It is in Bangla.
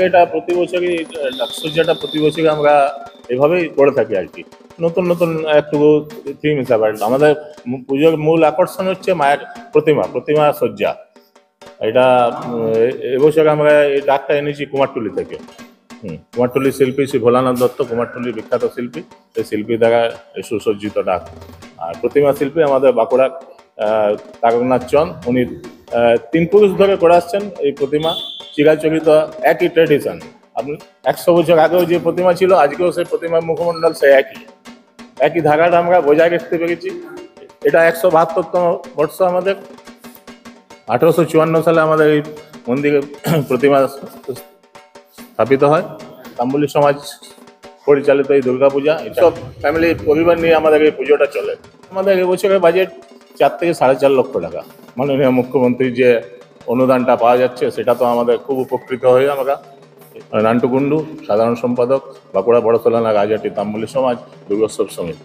এটা প্রতি বছরই ডাকসজ্জাটা প্রতি বছরই আমরা এভাবেই করে থাকি আর কি। নতুন নতুন একটু থিম হিসাবে আমাদের পুজোর মূল আকর্ষণ হচ্ছে মায়ের প্রতিমা সজ্জা। এটা এবছর আমরা এই ডাকটা এনেছি কুমারটুলি থেকে। কুমারটুলির শিল্পী শ্রী ভোলানাথ দত্ত, কুমারটুলির বিখ্যাত শিল্পী। এই শিল্পী দ্বারা সুসজ্জিত ডাক। আর প্রতিমা শিল্পী আমাদের বাঁকুড়ার তারকনাথ চন্দ। উনি 3 পুরুষ ধরে করে আসছেন এই প্রতিমা, চিরাচরিত একই ট্রেডিশন। আপনি 100 বছর আগেও যে প্রতিমা ছিল, আজকেও সেই প্রতিমার মুখমণ্ডল সে একই ধারাটা আমরা বজায় রাখতে পেরেছি। এটা 172তম বর্ষ আমাদের। 1854 সালে আমাদের এই মন্দিরে প্রতিমা স্থাপিত হয়। তাম্বুলি সমাজ পরিচালিত এই দুর্গাপূজা, এসব ফ্যামিলি পরিবার নিয়ে আমাদের এই পুজোটা চলে। আমাদের এবছরের বাজেট 4 থেকে 4.5 লক্ষ টাকা। মাননীয় মুখ্যমন্ত্রীর যে অনুদানটা পাওয়া যাচ্ছে সেটা তো আমাদের খুব উপকৃত হয়ে আমরা। নান্টু কুন্ডু, সাধারণ সম্পাদক, বাঁকুড়া বড়তলানা রাজহাটি তাম্বুলি সমাজ দুর্গোৎসব সমিতি।